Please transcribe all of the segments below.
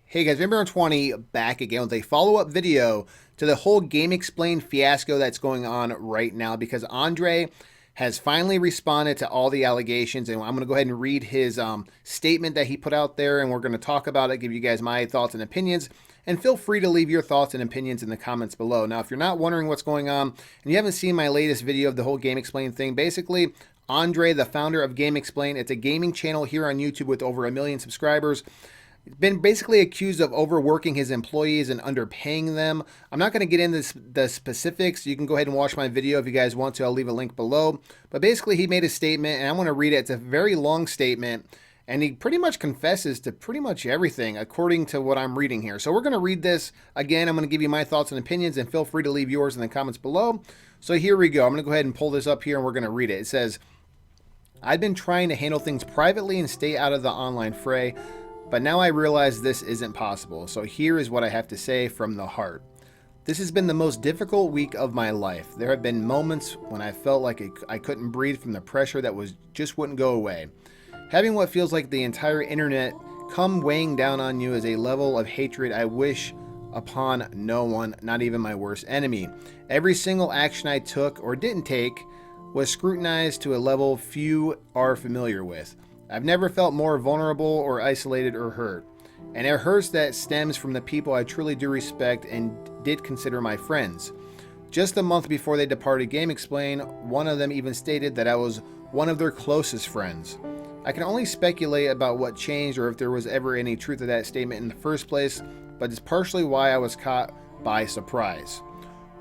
Hey guys, Member 20 back again with a follow-up video to the whole GameXplain fiasco that's going on right now because Andre has finally responded to all the allegations, and I'm going to go ahead and read his statement that he put out there, and we're going to talk about it, give you guys my thoughts and opinions, and feel free to leave your thoughts and opinions in the comments below. Now, if you're not wondering what's going on and you haven't seen my latest video of the whole GameXplain thing, basically Andre, the founder of GameXplain, it's a gaming channel here on YouTube with over 1 million subscribers, been basically accused of overworking his employees and underpaying them. I'm not going to get into the specifics. You can go ahead and watch my video if you guys want to. I'll leave a link below. But basically, he made a statement, and I want to read it. It's a very long statement, and he pretty much confesses to pretty much everything according to what I'm reading here. So we're going to read this again. I'm going to give you my thoughts and opinions, and feel free to leave yours in the comments below. So here we go. I'm going to go ahead and pull this up here, and we're going to read it. It says, "I've been trying to handle things privately and stay out of the online fray, but now I realize this isn't possible. So here is what I have to say from the heart. This has been the most difficult week of my life. There have been moments when I felt like I couldn't breathe from the pressure that just wouldn't go away. Having what feels like the entire internet come weighing down on you is a level of hatred I wish upon no one, not even my worst enemy. Every single action I took or didn't take was scrutinized to a level few are familiar with. I've never felt more vulnerable or isolated or hurt. And it hurts that stems from the people I truly do respect and did consider my friends. Just a month before they departed GameXplain, one of them even stated that I was one of their closest friends. I can only speculate about what changed or if there was ever any truth to that statement in the first place, but it's partially why I was caught by surprise.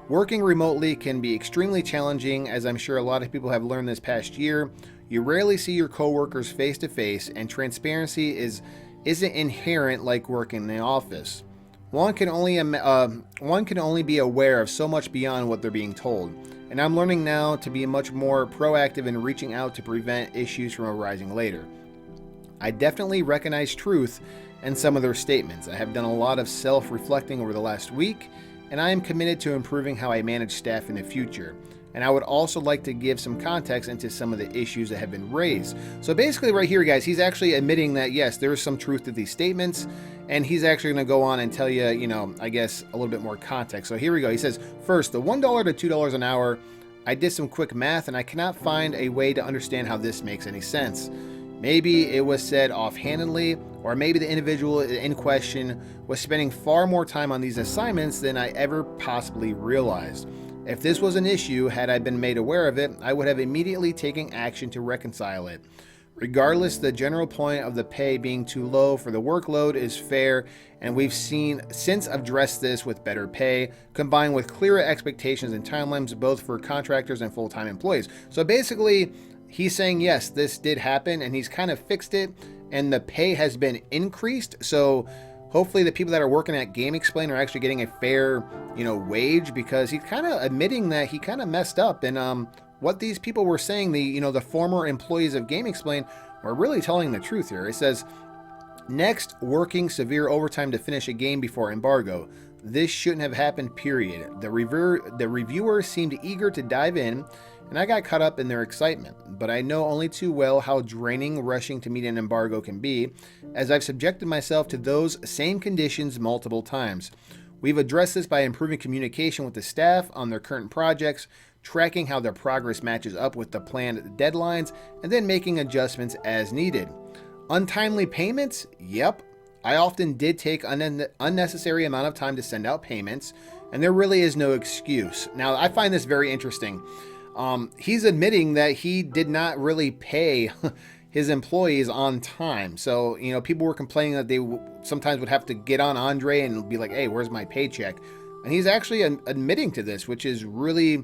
Working remotely can be extremely challenging, as I'm sure a lot of people have learned this past year. You rarely see your coworkers face to face, and transparency isn't inherent like working in the office. One can only be aware of so much beyond what they're being told, and I'm learning now to be much more proactive in reaching out to prevent issues from arising later. I definitely recognize truth in some of their statements. I have done a lot of self-reflecting over the last week, and I am committed to improving how I manage staff in the future. And I would also like to give some context into some of the issues that have been raised." So basically right here, guys, he's actually admitting that, yes, there is some truth to these statements, and he's actually going to go on and tell you, I guess a little bit more context. So here we go. He says, "First, the $1 to $2 an hour, I did some quick math, and I cannot find a way to understand how this makes any sense. Maybe it was said offhandedly, or maybe the individual in question was spending far more time on these assignments than I ever possibly realized. If this was an issue, had I been made aware of it, I would have immediately taken action to reconcile it. Regardless, the general point of the pay being too low for the workload is fair, and we've since addressed this with better pay, combined with clearer expectations and timelines, both for contractors and full-time employees." So basically, he's saying, yes, this did happen, and he's kind of fixed it, and the pay has been increased. So hopefully the people that are working at GameXplain are actually getting a fair, wage, because he's kind of admitting that he kind of messed up. And what these people were saying, the former employees of GameXplain, were really telling the truth here. It says, "Next, working severe overtime to finish a game before embargo. This shouldn't have happened, period. The reviewers seemed eager to dive in, and I got caught up in their excitement. But I know only too well how draining rushing to meet an embargo can be, as I've subjected myself to those same conditions multiple times. We've addressed this by improving communication with the staff on their current projects, tracking how their progress matches up with the planned deadlines, and then making adjustments as needed. Untimely payments? Yep. I often did take unnecessary amount of time to send out payments, and there really is no excuse." Now, I find this very interesting. He's admitting that he did not really pay his employees on time. So, people were complaining that they sometimes would have to get on Andre and be like, "Hey, where's my paycheck?" And he's actually admitting to this, which is really,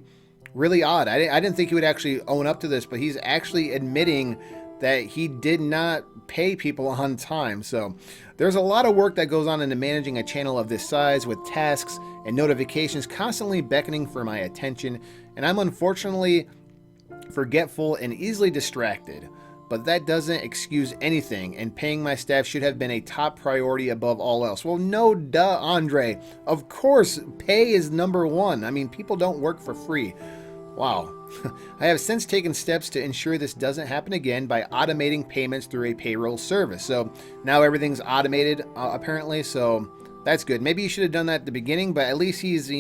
really odd. I didn't think he would actually own up to this, but he's actually admitting that he did not pay people on time. So there's a lot of work that goes on into managing a channel of this size, with tasks and notifications constantly beckoning for my attention, and I'm unfortunately forgetful and easily distracted. But that doesn't excuse anything, and paying my staff should have been a top priority above all else." Well, no duh, Andre. Of course, pay is number one. I mean, people don't work for free. Wow. I have since taken steps to ensure this doesn't happen again by automating payments through a payroll service. So now everything's automated, apparently. So that's good. Maybe you should have done that at the beginning, but at least he's,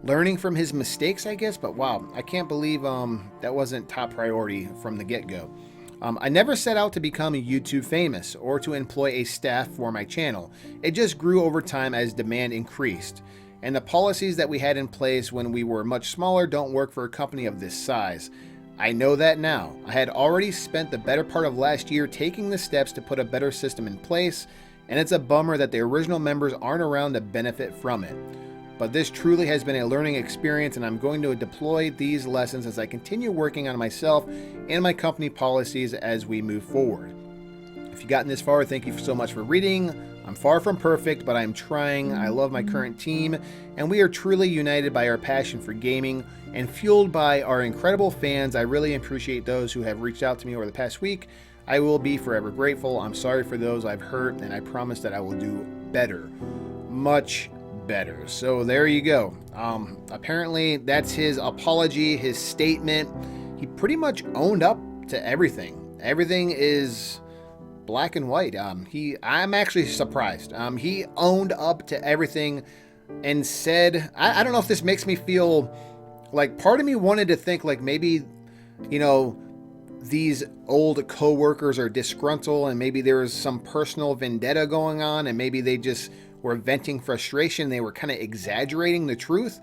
learning from his mistakes, I guess. But wow, I can't believe that wasn't top priority from the get-go. I never set out to become YouTube famous or to employ a staff for my channel. It just grew over time as demand increased. And the policies that we had in place when we were much smaller don't work for a company of this size. I know that now. I had already spent the better part of last year taking the steps to put a better system in place, and it's a bummer that the original members aren't around to benefit from it. But this truly has been a learning experience, and I'm going to deploy these lessons as I continue working on myself and my company policies as we move forward. If you've gotten this far, thank you so much for reading. I'm far from perfect, but I'm trying. I love my current team, and we are truly united by our passion for gaming and fueled by our incredible fans. I really appreciate those who have reached out to me over the past week. I will be forever grateful. I'm sorry for those I've hurt, and I promise that I will do better. Much better. So there you go. Apparently that's his apology, his statement. He pretty much owned up to everything. Everything is black and white. I'm actually surprised. He owned up to everything and said, I don't know if this makes me feel like, part of me wanted to think like maybe, these old co-workers are disgruntled and maybe there was some personal vendetta going on and maybe they just were venting frustration. They were kind of exaggerating the truth.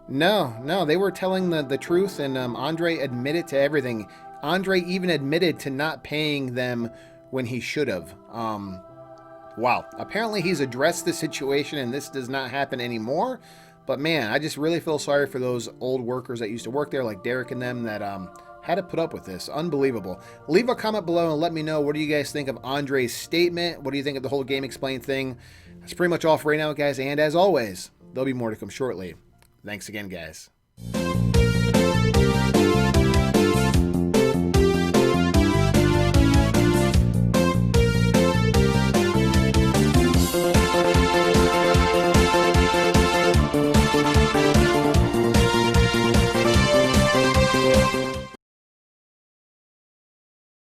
No, they were telling the truth, and Andre admitted to everything. Andre even admitted to not paying them when he should have. Wow. Apparently he's addressed the situation and this does not happen anymore. But man, I just really feel sorry for those old workers that used to work there, like Derek and them, that had to put up with this. Unbelievable. Leave a comment below and let me know, what do you guys think of Andre's statement? What do you think of the whole GameXplain thing? That's pretty much all for right now, guys. And as always, there'll be more to come shortly. Thanks again, guys.